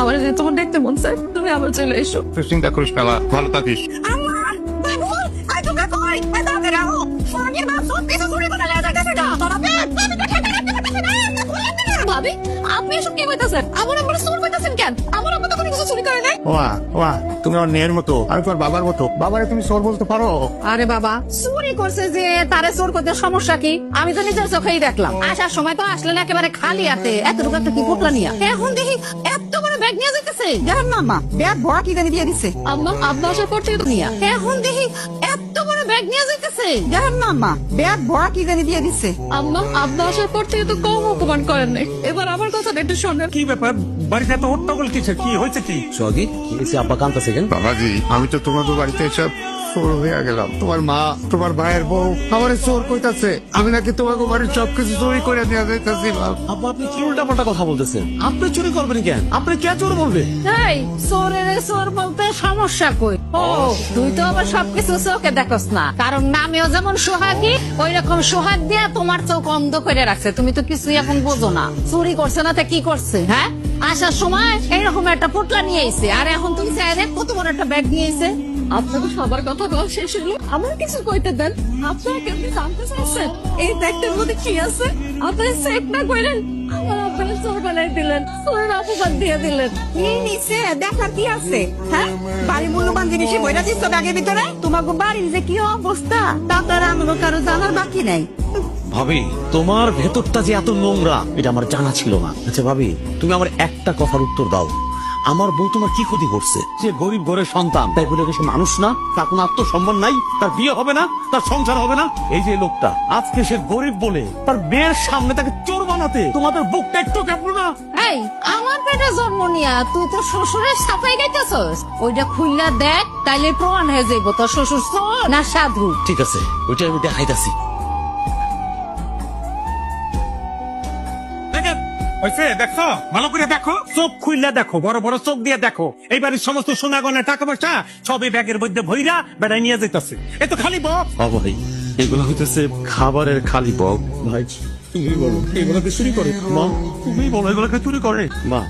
আমার তোমার দেখতে মন চায়, তুমি আবার চলে এসো। চিন্তা করিস না, ভালো থাকিস। ভাবি, আপনি এসব কি কইতাছেন? আমার আম্মা চোর কইতাছেন কেন? আমার আম্মা তো কোনো কিছু চুরি করে নাই। ওয়া তুমি আমার মেয়ের মতো, আমি তোমার বাবার মতো। বাবারে তুমি চোর বলতে পারো? আরে বাবা, চুরি করছে যে তারে চোর করতে সমস্যা কি? আমি তো নিজের চোখেই দেখলাম। আসার সময় তো আসলেন একেবারে খালি হাতে, এতটুকু একটা কি পোটলা নিয়া। এখন দেখি এত বড় ব্যাগ নিয়ে যাইতেছে। জান না মা, ব্যাগ ভরা কি জানি দিয়ে দিছে। আম্মা আসার পর থেকে তো নিয়া। এখন দেখি এত বড় ব্যাগ নিয়ে যাইতেছে। জান না মা, ব্যাগ ভরা কি জানি দিয়ে দিছে। আম্মা আসার পর থেকে তো কম অপমান করেন নাই। এবার আমার কথাটা একটু শোনেন। কি ব্যাপার, বাড়িতে এত হট্টগোল কিসের? কি হয়েছে? কি সোহাগী, কি হয়েছে? আব্বা কাঁদতেছে কেন? বাবাজি, আমি তো তোমাদের বাড়িতে এসব চোর হয়ে গেলাম। তোমার মা, তোমার ভাইয়ের বউ আমার চোর কইতাছে। আমি নাকি তোমাকে বাড়ির সবকিছু চুরি করে নিয়ে যাইতাছি। আব্বা, আপনি কি উল্টাপাল্টা কথা বলতেছেন? আপনি চুরি করবেন কেন? আপনি কে চোর বলবে? এই চোরের চোর বলতে সমস্যা কই? ও, তুই তো আবার সবকিছু চোখে দেখোস না। কারণ নামেও যেমন সোহাগী, ওই রকম সোহাগ দিয়া তোমার চোখ অন্ধ করে রাখছে। তুমি তো কিছুই এখন বোঝো না। চুরি করছে না তা কি করছে? হ্যাঁ, আসার সময় এইরকম একটা পোটলা নিয়ে এসে, আর এখন তুমি চাইলে কত বড় একটা ব্যাগ নিয়ে এসে। আপনাকে সবার কথা বলা শেষ হলো, আমার কিছু কইতে দেন। আপনারা কেমনি জানতে চাইছেন এই ব্যাগটার মধ্যে কি আছে? আপনারা চেক না করেন, আমার আপনারা চোর বানাই দিলেন, চোরের অপবাদ দিয়ে দিলেন। কি নিচে দেখার কি আছে? হ্যাঁ, বাড়ির মূল্যবান জিনিস বইটা দিচ্ছ ব্যাগের ভিতরে। তোমাকে বাড়ির যে কি অবস্থা তা তার আমাকে কারো জানার বাকি নাই। ভাবি, তোমার ভেতরটা যে এত নোংরা এটা আমার জানা ছিল না। আচ্ছা ভাবি, তুমি আমার একটা কথার উত্তর দাও। আমার বউ তোমার কি ক্ষতি করছে? যে গরিব ঘরের সন্তান, তাই বলে সে মানুষ না? তার কোনো আত্মসম্মান নাই? তার বিয়ে হবে না? তার সংসার হবে না? এই যে লোকটা আজকে সে গরিব বলে তার মেয়ের সামনে তাকে চোর বানাতে তোমাদের বুকটা একটু কাঁপলো না? এই, আমার পেটে জন্ম নিয়া তুই তো শ্বশুরের সাফাই গাইতেছস। ওইটা খুললা দেখ, তাইলে প্রমাণ হয়ে যাইব তোর শ্বশুর চোর না সাধু। ঠিক আছে, ওইটা আমি দেখাইতাছি। দেখো, ভালো করে দেখো, চোখ খুললে দেখো, বড় বড় চোখ দিয়ে দেখো। এই বাড়ির সমস্ত সোনা গয়না টাকা পয়সা সবই ব্যাগের মধ্যে ভইরা বেড়াই নিয়ে যেতেছে। এ তো খালি বক্স। ভাই, এগুলো হইতেছে খাবারের খালি বক। ভাই তুমি বলো, এগুলোকে চুরি করে? মা তুমি বলো, এগুলোকে চুরি করে? মা,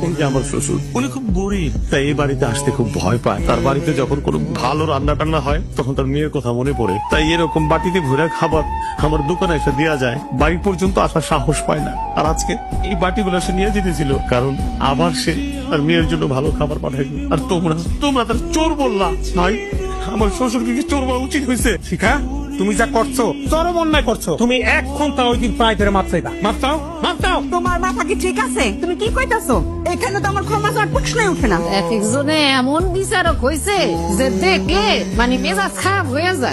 এই যে আমার শ্বশুর, উনি খুব গরিব, তাই এই বাড়িতে আসতে খুব ভয় পায়। তার বাড়িতে যখন কোনো ভালো রান্না টান্না হয় তখন তার মেয়ের কথা মনে পড়ে, তাই এরকম বাটিতে ভরে খাবার আমার দোকানে এসে দেওয়া যায়। বাড়ি পর্যন্ত আসার সাহস পায় না। আর আজকে এই বাটিগুলো সে নিয়ে যেতেছিল, কারণ আবার সে তার মেয়ের জন্য ভালো খাবার পাঠাইবে। আর তোমরা তার চোর বললা। ভাই, আমার শ্বশুরকে কি চোর বলা উচিত হয়েছে? শিখা, তুমি যা করছো চরম অন্যায় করছো। তুমি এক ঘন্টা ওই দিন পায়ে ধরে মাপ চাইবা। মাপ চাও। তোমার মাথা কি ঠিক আছে? তুমি কি কইতাছো? এখানে তো আমার ক্ষমা চার প্রশ্নই উঠে না। এক একজনে এমন বিচারক হয়েছে যে দেখলে মানে মেজাজ খারাপ হয়ে যায়।